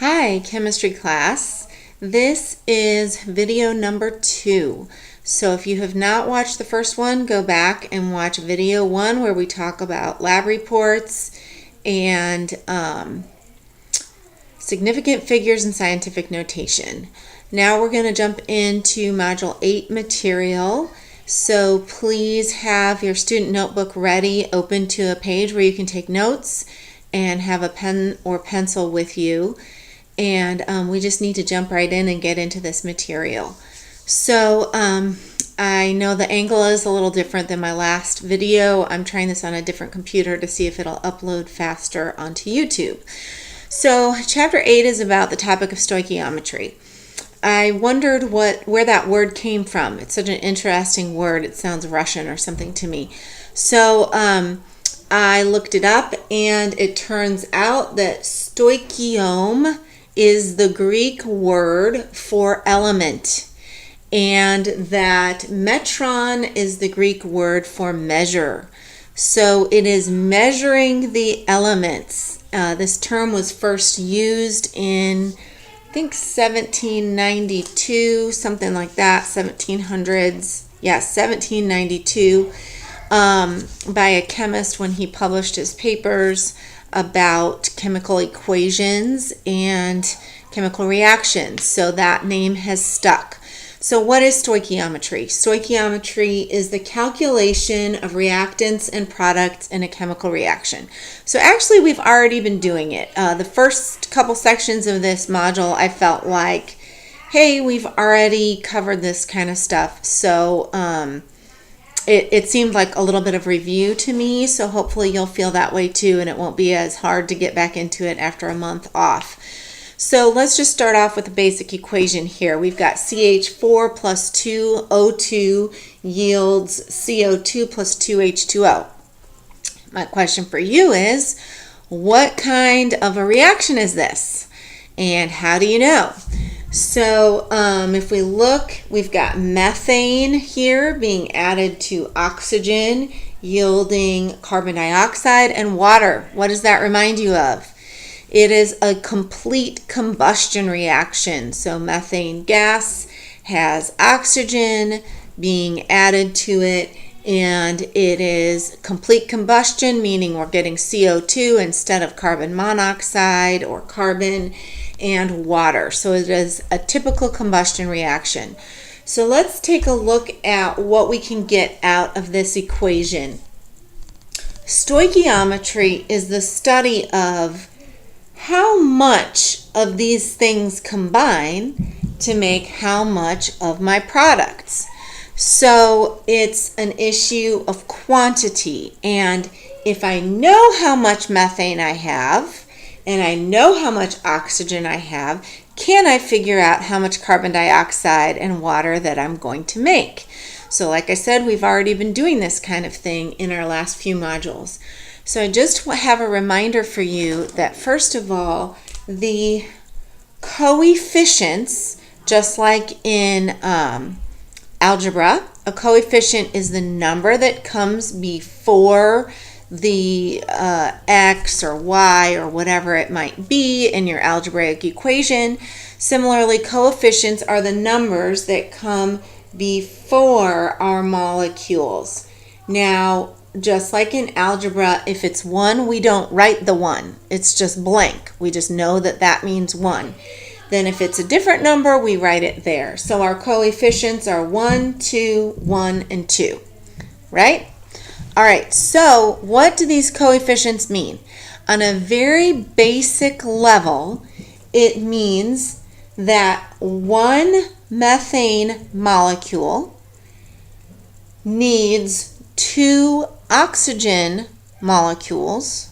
Hi, chemistry class. This is video number 2. So if you have not watched the first one, go back and watch video 1 where we talk about lab reports and significant figures and scientific notation. Now we're going to jump into Module 8 material. So please have your student notebook ready, open to a page where you can take notes and have a pen or pencil with you. And we just need to jump right in and get into this material. So I know the angle is a little different than my last video. I'm trying this on a different computer to see if it'll upload faster onto YouTube. So Chapter 8 is about the topic of stoichiometry. I wondered where that word came from. It's such an interesting word. It sounds Russian or something to me. So I looked it up, and it turns out that stoichiom is the Greek word for element, and that metron is the Greek word for measure. So it is measuring the elements. This term was first used in, I think, 1792, something like that, 1700s. Yeah, 1792, by a chemist when he published his papers about chemical equations and chemical reactions. So that name has stuck. So what is stoichiometry? Stoichiometry is the calculation of reactants and products in a chemical reaction. So actually we've already been doing it. The first couple sections of this module, I felt like, hey, we've already covered this kind of stuff. So it seemed like a little bit of review to me, so hopefully you'll feel that way too, and it won't be as hard to get back into it after a month off. So let's just start off with a basic equation here. We've got CH4 plus 2O2 yields CO2 plus 2H2O. My question for you is, what kind of a reaction is this? And how do you know? So if we look, we've got methane here being added to oxygen, yielding carbon dioxide and water. What does that remind you of? It is a complete combustion reaction. So methane gas has oxygen being added to it, and it is complete combustion, meaning we're getting CO2 instead of carbon monoxide or carbon, and water. So it is a typical combustion reaction. So let's take a look at what we can get out of this equation. Stoichiometry is the study of how much of these things combine to make how much of my products. So it's an issue of quantity, and if I know how much methane I have, and I know how much oxygen I have, can I figure out how much carbon dioxide and water that I'm going to make? So like I said, we've already been doing this kind of thing in our last few modules. So I just have a reminder for you that first of all, the coefficients, just like in algebra, a coefficient is the number that comes before the x or y or whatever it might be in your algebraic equation. Similarly, coefficients are the numbers that come before our molecules. Now, just like in algebra, if it's 1, we don't write the 1. It's just blank. We just know that that means 1. Then if it's a different number, we write it there. So our coefficients are 1, 2, 1, and 2, right? All right, so what do these coefficients mean? On a very basic level, it means that one methane molecule needs 2 oxygen molecules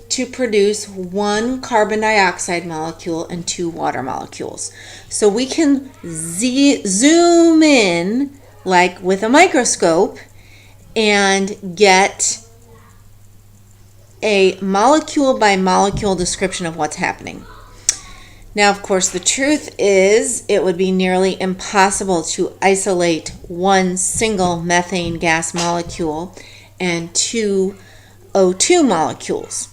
to produce 1 carbon dioxide molecule and 2 water molecules. So we can zoom in like with a microscope and get a molecule by molecule description of what's happening. Now, of course, the truth is it would be nearly impossible to isolate one single methane gas molecule and 2 O2 molecules.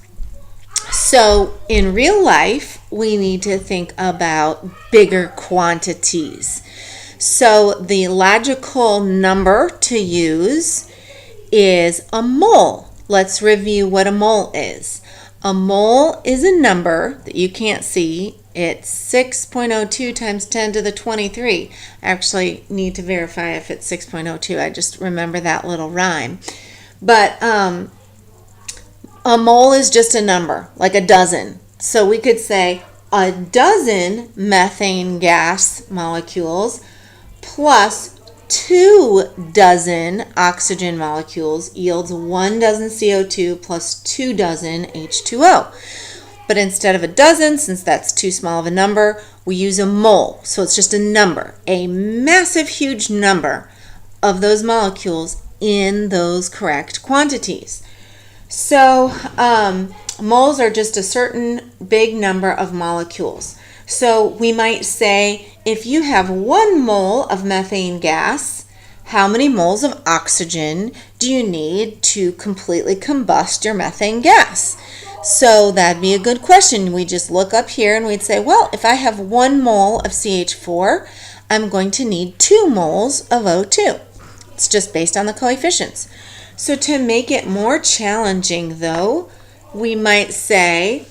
So in real life, we need to think about bigger quantities. So the logical number to use is a mole. Let's review what a mole is. A mole is a number that you can't see. It's 6.02 times 10 to the 23. I actually need to verify if it's 6.02. I just remember that little rhyme. But a mole is just a number, like a dozen. So we could say a dozen methane gas molecules plus 2 dozen oxygen molecules yields 1 dozen CO2 plus 2 dozen H2O. But instead of a dozen, since that's too small of a number, we use a mole. So it's just a number, a massive, huge number of those molecules in those correct quantities. So moles are just a certain big number of molecules. So we might say, if you have 1 mole of methane gas, how many moles of oxygen do you need to completely combust your methane gas? So that'd be a good question. We just look up here and we'd say, well, if I have 1 mole of CH4, I'm going to need 2 moles of O2. It's just based on the coefficients. So to make it more challenging, though, we might say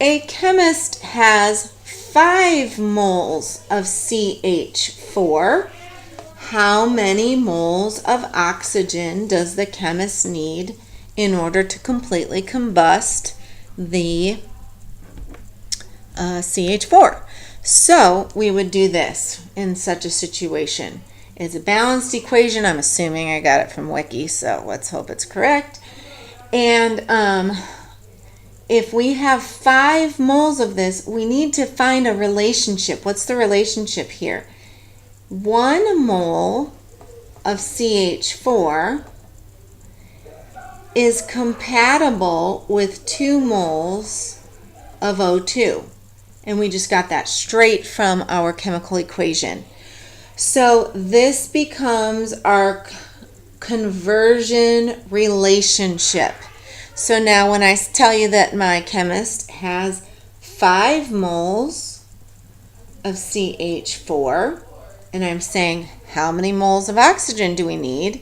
a chemist has 5 moles of CH4. How many moles of oxygen does the chemist need in order to completely combust the CH4? So we would do this in such a situation. It's a balanced equation. I'm assuming I got it from Wiki, so let's hope it's correct. And if we have 5 moles of this, we need to find a relationship. What's the relationship here? 1 mole of CH4 is compatible with 2 moles of O2. And we just got that straight from our chemical equation. So this becomes our conversion relationship. So now when I tell you that my chemist has 5 moles of CH4, and I'm saying how many moles of oxygen do we need,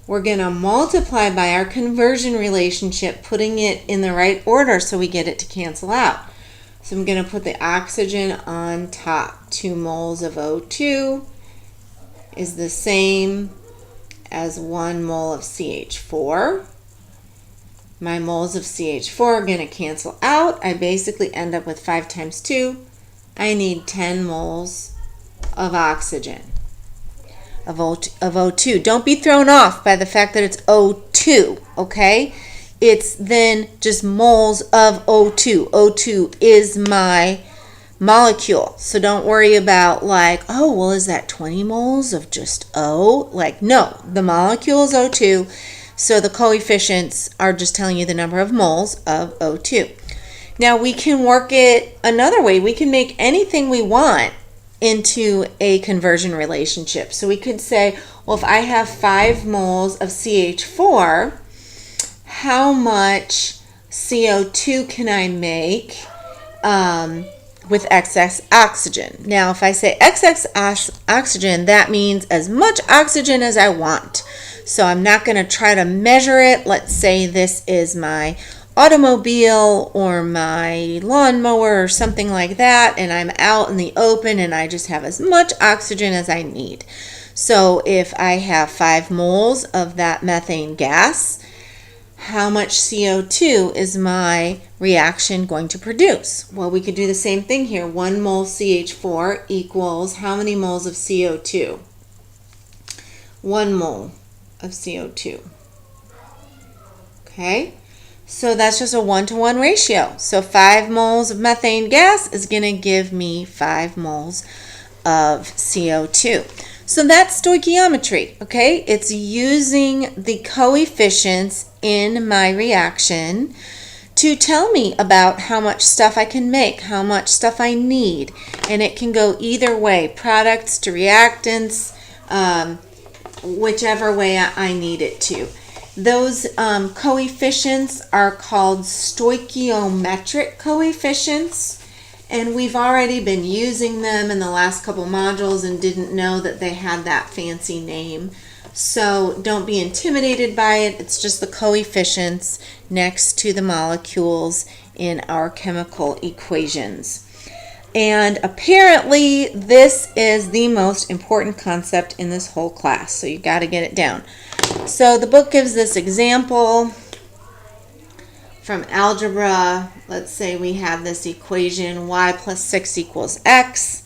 we're going to multiply by our conversion relationship, putting it in the right order so we get it to cancel out. So I'm going to put the oxygen on top. 2 moles of O2 is the same as 1 mole of CH4. My moles of CH4 are going to cancel out. I basically end up with 5 times 2. I need 10 moles of oxygen, of O2. Don't be thrown off by the fact that it's O2, okay? It's then just moles of O2. O2 is my molecule. So don't worry about like, oh, well, is that 20 moles of just O? Like, no, the molecule is O2. So the coefficients are just telling you the number of moles of O2. Now we can work it another way. We can make anything we want into a conversion relationship. So we could say, well, if I have 5 moles of CH4, how much CO2 can I make with excess oxygen? Now, if I say excess oxygen, that means as much oxygen as I want. So I'm not going to try to measure it. Let's say this is my automobile or my lawnmower or something like that, and I'm out in the open and I just have as much oxygen as I need. So if I have 5 moles of that methane gas, how much CO2 is my reaction going to produce? Well, we could do the same thing here. 1 mole CH4 equals how many moles of CO2? 1 mole of CO2. Okay? So that's just a 1-to-1 ratio. So 5 moles of methane gas is going to give me 5 moles of CO2. So that's stoichiometry, okay? It's using the coefficients in my reaction to tell me about how much stuff I can make, how much stuff I need. And it can go either way, products to reactants, whichever way I need it to. Those coefficients are called stoichiometric coefficients. And we've already been using them in the last couple modules and didn't know that they had that fancy name. So don't be intimidated by it. It's just the coefficients next to the molecules in our chemical equations. And apparently this is the most important concept in this whole class, so you got to get it down. So the book gives this example from algebra. Let's say we have this equation, y plus 6 equals x.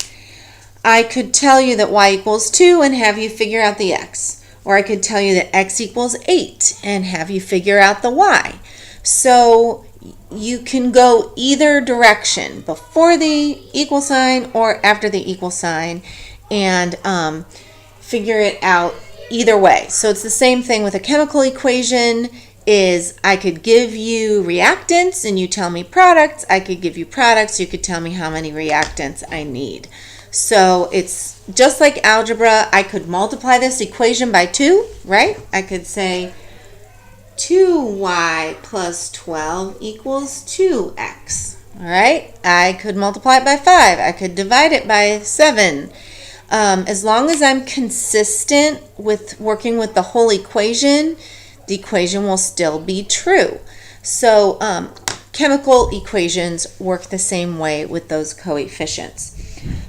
I could tell you that y equals 2 and have you figure out the x. Or I could tell you that x equals 8 and have you figure out the y. So you can go either direction, before the equal sign or after the equal sign, and figure it out either way. So it's the same thing with a chemical equation. Is I could give you reactants and you tell me products. I could give you products, you could tell me how many reactants I need. So it's just like algebra. I could multiply this equation by 2, right? I could say 2y plus 12 equals 2x. All right, I could multiply it by 5. I could divide it by 7. As long as I'm consistent with working with the whole equation, the equation will still be true. So chemical equations work the same way with those coefficients.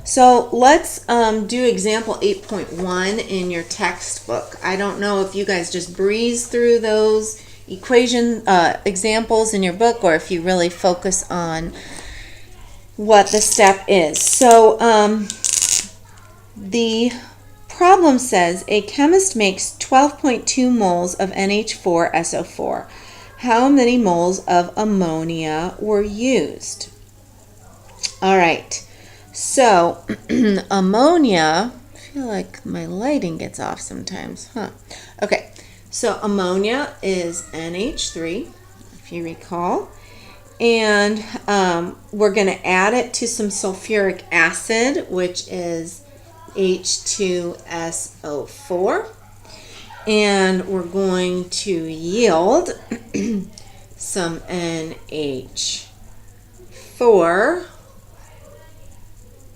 So let's do example 8.1 in your textbook. I don't know if you guys just breeze through those equation examples in your book, or if you really focus on what the step is. So the problem says a chemist makes 12.2 moles of NH4SO4. How many moles of ammonia were used? All right. So ammonia, I feel like my lighting gets off sometimes, huh? Okay, so ammonia is NH3, if you recall, and we're going to add it to some sulfuric acid, which is H2SO4, and we're going to yield some NH4,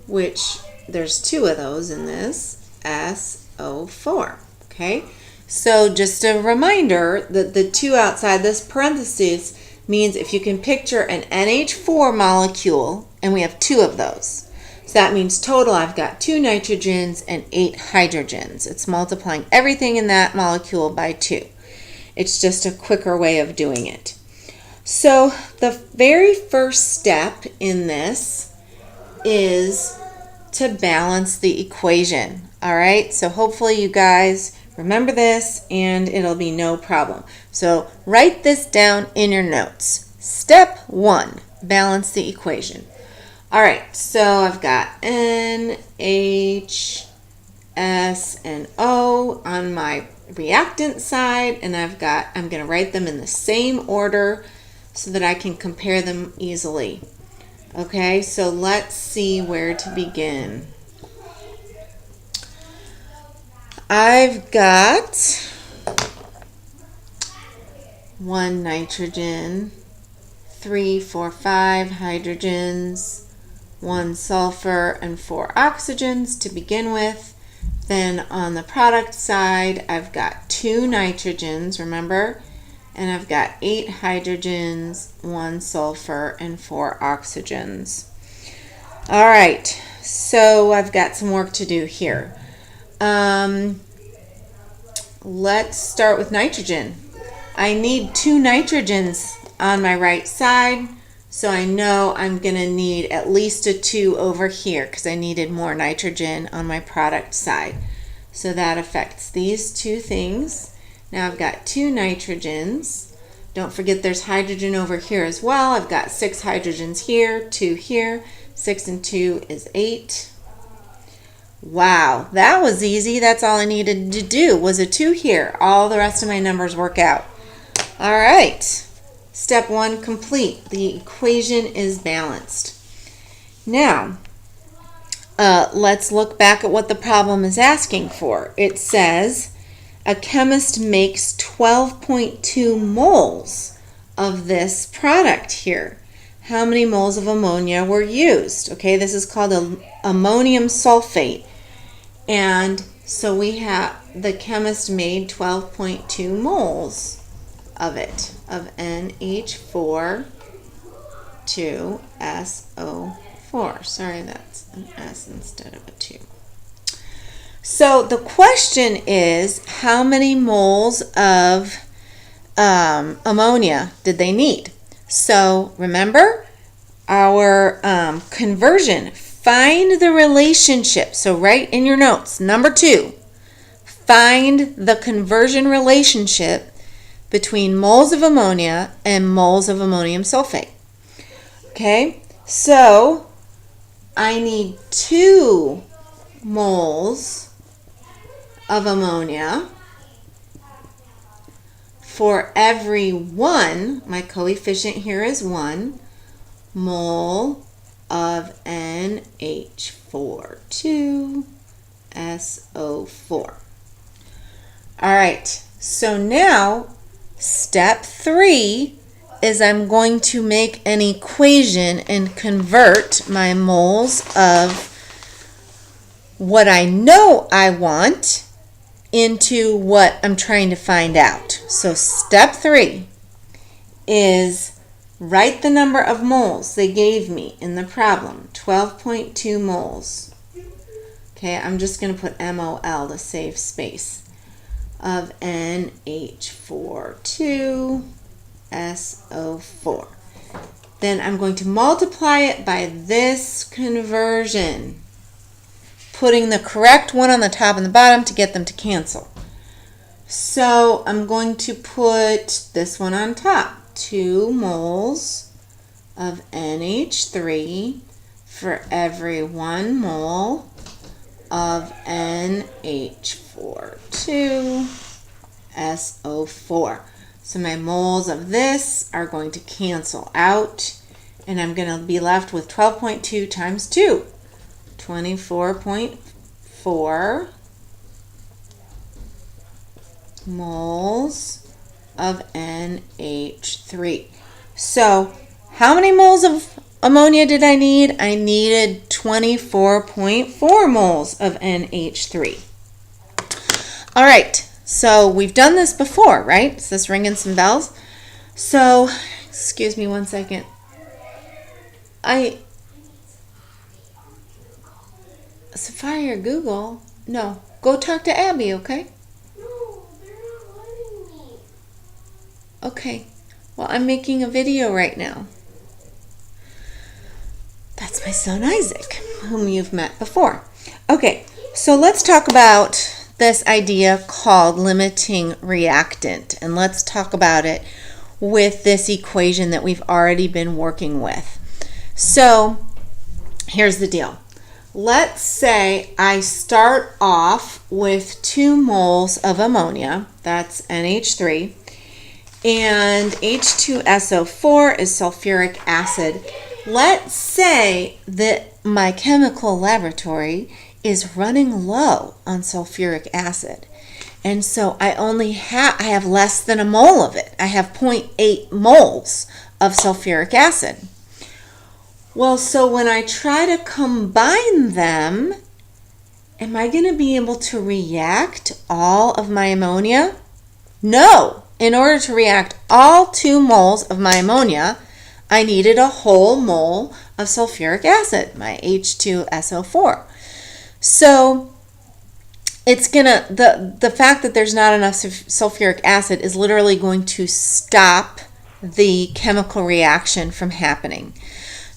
which there's 2 of those in this, SO4, okay? So just a reminder that the 2 outside this parenthesis means if you can picture an NH4 molecule, and we have 2 of those. So that means total I've got 2 nitrogens and 8 hydrogens. It's multiplying everything in that molecule by 2. It's just a quicker way of doing it. So the very first step in this is to balance the equation. All right, so hopefully you guys remember this and it'll be no problem. So write this down in your notes. Step 1, balance the equation. All right, so I've got N, H, S, and O on my reactant side, and I'm going to write them in the same order so that I can compare them easily. Okay, so let's see where to begin. I've got 1 nitrogen, 3, 4, 5 hydrogens, 1 sulfur, and 4 oxygens to begin with. Then on the product side, I've got 2 nitrogens, remember? And I've got 8 hydrogens, 1 sulfur, and 4 oxygens. All right, so I've got some work to do here. Let's start with nitrogen. I need 2 nitrogens on my right side, so I know I'm going to need at least a 2 over here because I needed more nitrogen on my product side. So that affects these 2 things. Now I've got 2 nitrogens. Don't forget there's hydrogen over here as well. I've got 6 hydrogens here, 2 here. 6 and 2 is 8. Wow, that was easy. That's all I needed to do was a 2 here. All the rest of my numbers work out. All right, step 1 complete. The equation is balanced. Now, let's look back at what the problem is asking for. It says a chemist makes 12.2 moles of this product here. how many moles of ammonia were used. Okay, this is called ammonium sulfate. And so the chemist made 12.2 moles of it, of NH4 2SO4. Sorry, that's an S instead of a 2. So the question is, how many moles of ammonia did they need? So remember our conversion. Find the relationship. So write in your notes, number 2, find the conversion relationship between moles of ammonia and moles of ammonium sulfate. Okay, so I need 2 moles of ammonia for every 1, my coefficient here is 1, mole of NH4 2SO4. All right, so now step 3 is I'm going to make an equation and convert my moles of what I know I want into what I'm trying to find out. So step 3 is write the number of moles they gave me in the problem, 12.2 moles. Okay, I'm just going to put MOL to save space, of NH4 2SO4. Then I'm going to multiply it by this conversion, putting the correct one on the top and the bottom to get them to cancel. So I'm going to put this one on top, 2 moles of NH3 for every 1 mole of NH4 2SO4. So my moles of this are going to cancel out, and I'm going to be left with 12.2 times 2, 24.4 moles of NH3. So how many moles of ammonia did I need? I needed 24.4 moles of NH3. All right, so we've done this before, right? Is this ringing some bells? So, excuse me one second. Sapphire, Google. No, go talk to Abby, okay? No, they're not letting me. Okay, well, I'm making a video right now. That's my son Isaac, whom you've met before. Okay, so let's talk about this idea called limiting reactant, and let's talk about it with this equation that we've already been working with. So here's the deal. Let's say I start off with 2 moles of ammonia, that's NH3, and H2SO4 is sulfuric acid. Let's say that my chemical laboratory is running low on sulfuric acid. And so I have less than a mole of it. I have 0.8 moles of sulfuric acid. Well, so when I try to combine them, am I going to be able to react all of my ammonia? No. In order to react all 2 moles of my ammonia, I needed a whole mole of sulfuric acid, my H2SO4. So it's gonna, the fact that there's not enough sulfuric acid is literally going to stop the chemical reaction from happening.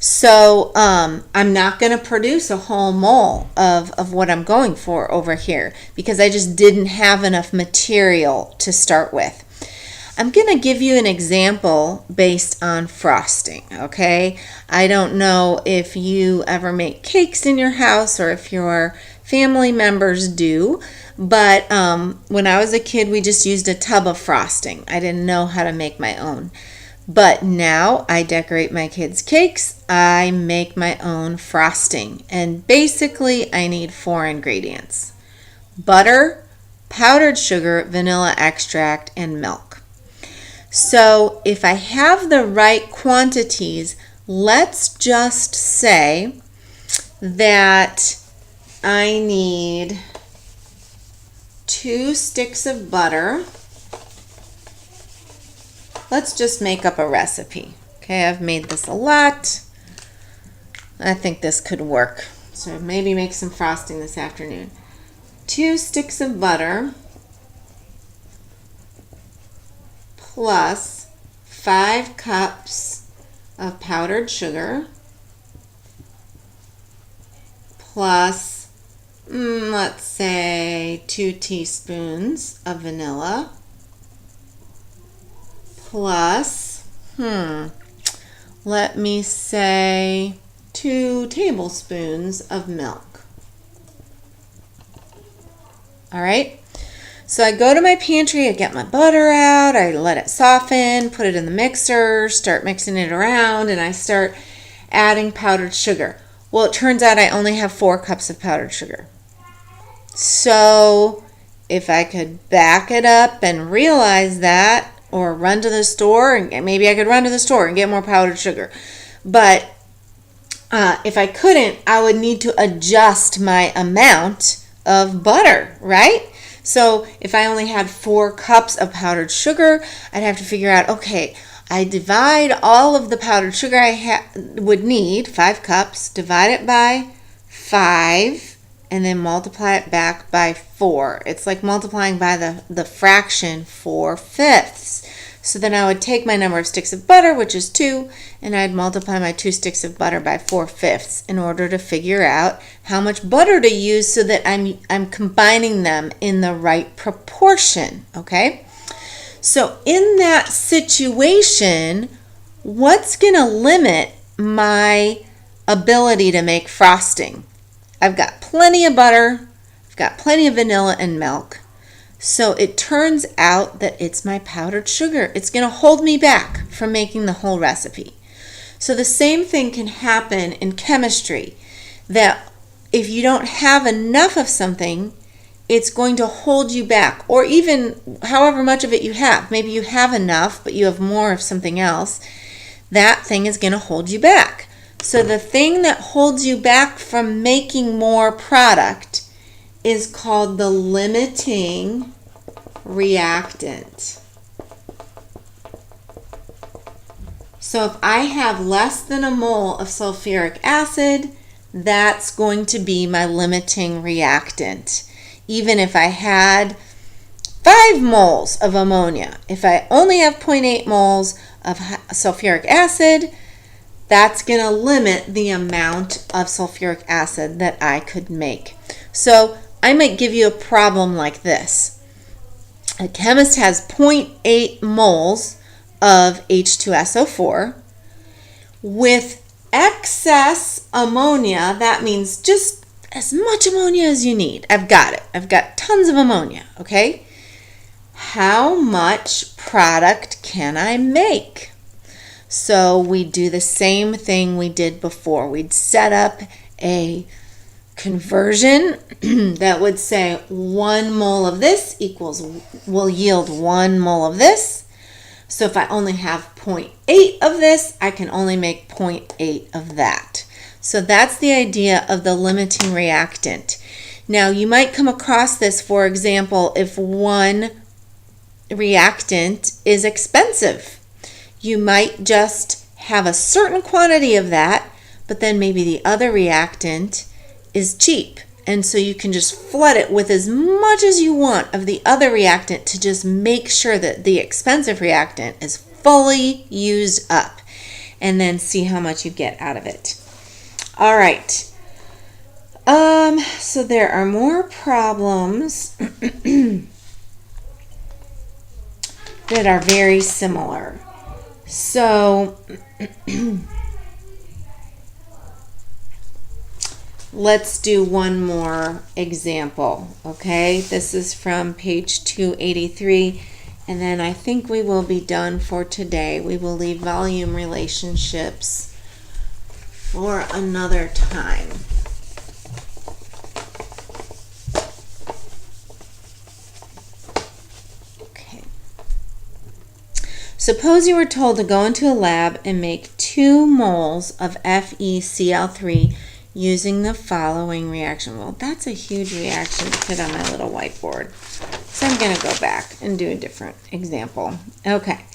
So I'm not going to produce a whole mole of what I'm going for over here because I just didn't have enough material to start with. I'm going to give you an example based on frosting, okay? I don't know if you ever make cakes in your house or if your family members do, but when I was a kid, we just used a tub of frosting. I didn't know how to make my own. But now I decorate my kids' cakes. I make my own frosting. And basically, I need 4 ingredients: butter, powdered sugar, vanilla extract, and milk. So if I have the right quantities, let's just say that I need 2 sticks of butter. Let's just make up a recipe. Okay, I've made this a lot. I think this could work. So maybe make some frosting this afternoon. 2 sticks of butter plus 5 cups of powdered sugar plus, let's say, 2 teaspoons of vanilla plus, let me say 2 tablespoons of milk. All right, so I go to my pantry, I get my butter out, I let it soften, put it in the mixer, start mixing it around, and I start adding powdered sugar. Well, it turns out I only have 4 cups of powdered sugar. So if I could back it up and realize that, or run to the store, and maybe I could run to the store and get more powdered sugar. But if I couldn't, I would need to adjust my amount of butter, right? So if I only had 4 cups of powdered sugar, I'd have to figure out, okay, I divide all of the powdered sugar I would need, 5 cups, divide it by 5, and then multiply it back by 4. It's like multiplying by the fraction 4/5. So then I would take my number of sticks of butter, which is 2, and I'd multiply my 2 sticks of butter by 4/5 in order to figure out how much butter to use so that I'm combining them in the right proportion, okay? So in that situation, what's going to limit my ability to make frosting? I've got plenty of butter, I've got plenty of vanilla and milk. So it turns out that it's my powdered sugar. It's going to hold me back from making the whole recipe. So the same thing can happen in chemistry, that if you don't have enough of something, it's going to hold you back, or even however much of it you have. Maybe you have enough, but you have more of something else. That thing is going to hold you back. So the thing that holds you back from making more product is called the limiting reactant. So if I have less than a mole of sulfuric acid, that's going to be my limiting reactant. Even if I had 5 moles of ammonia, if I only have 0.8 moles of sulfuric acid, that's going to limit the amount of sulfuric acid that I could make. So I might give you a problem like this. A chemist has 0.8 moles of H2SO4 with excess ammonia. That means just as much ammonia as you need. I've got it. I've got tons of ammonia, okay? How much product can I make? So we do the same thing we did before. We'd set up a conversion that would say 1 mole of this will yield 1 mole of this. So if I only have 0.8 of this, I can only make 0.8 of that. So that's the idea of the limiting reactant. Now you might come across this, for example, if one reactant is expensive. You might just have a certain quantity of that, but then maybe the other reactant is cheap. And so you can just flood it with as much as you want of the other reactant to just make sure that the expensive reactant is fully used up, and then see how much you get out of it. All right. So there are more problems that are very similar. So let's do one more example, okay? This is from page 283, and then I think we will be done for today. We will leave volume relationships for another time. Suppose you were told to go into a lab and make 2 moles of FeCl3 using the following reaction. Well, that's a huge reaction to put on my little whiteboard. So I'm going to go back and do a different example. Okay.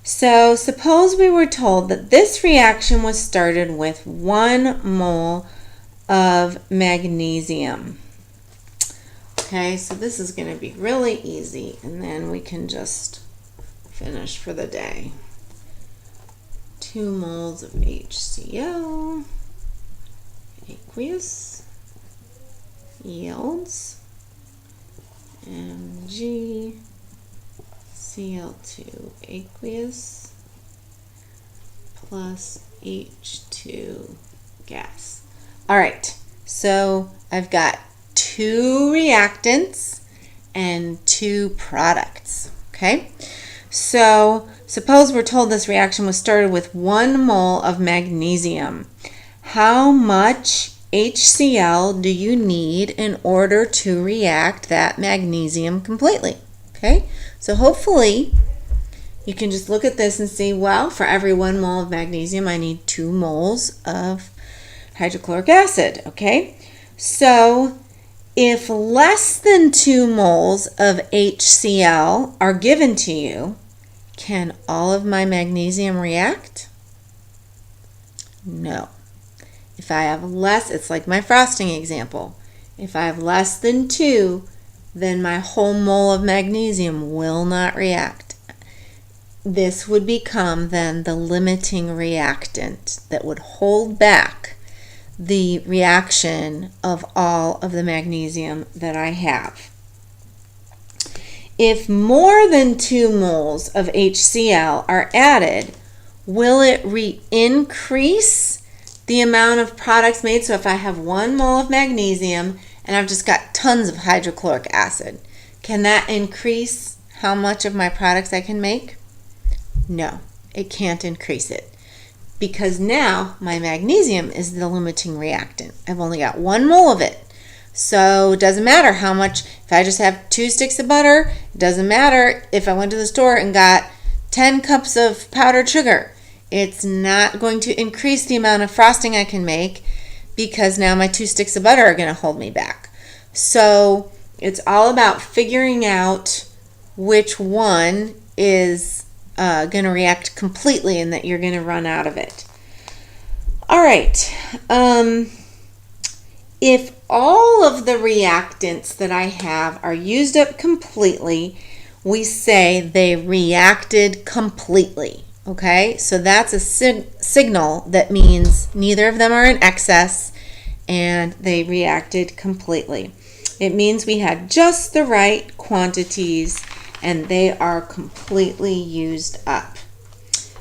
So suppose we were told that this reaction was started with 1 mole of magnesium. Okay, so this is going to be really easy, and then we can just finish for the day. 2 moles of HCl, aqueous, yields MgCl2 aqueous plus H2 gas. All right, so I've got 2 reactants and 2 products, okay? So suppose we're told this reaction was started with 1 mole of magnesium. How much HCl do you need in order to react that magnesium completely? Okay, so hopefully you can just look at this and see, well, for every 1 mole of magnesium, I need 2 moles of hydrochloric acid, okay? So if less than 2 moles of HCl are given to you, can all of my magnesium react? No. If I have less, it's like my frosting example. If I have less than 2, then my whole mole of magnesium will not react. This would become then the limiting reactant that would hold back the reaction of all of the magnesium that I have. If more than 2 moles of HCl are added, will it increase the amount of products made? So if I have 1 mole of magnesium and I've just got tons of hydrochloric acid, can that increase how much of my products I can make? No, it can't increase it, because now my magnesium is the limiting reactant. I've only got 1 mole of it. So it doesn't matter how much. If I just have 2 sticks of butter, it doesn't matter if I went to the store and got 10 cups of powdered sugar. It's not going to increase the amount of frosting I can make, because now my 2 sticks of butter are going to hold me back. So it's all about figuring out which one is going to react completely and that you're going to run out of it. All right. If all of the reactants that I have are used up completely, we say they reacted completely. Okay, so that's a signal that means neither of them are in excess and they reacted completely. It means we had just the right quantities and they are completely used up.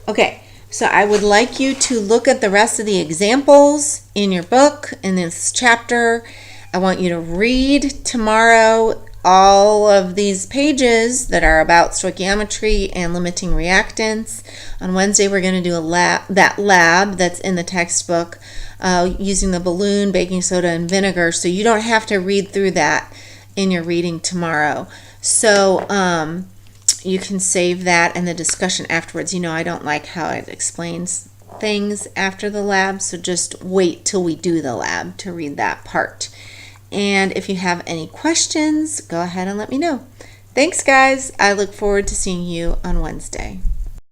Okay, so I would like you to look at the rest of the examples in your book, in this chapter. I want you to read tomorrow all of these pages that are about stoichiometry and limiting reactants. On Wednesday, we're going to do that lab that's in the textbook using the balloon, baking soda, and vinegar, so you don't have to read through that in your reading tomorrow. So you can save that and the discussion afterwards. You know, I don't like how it explains things after the lab, so just wait till we do the lab to read that part. And if you have any questions, go ahead and let me know. Thanks, guys. I look forward to seeing you on Wednesday.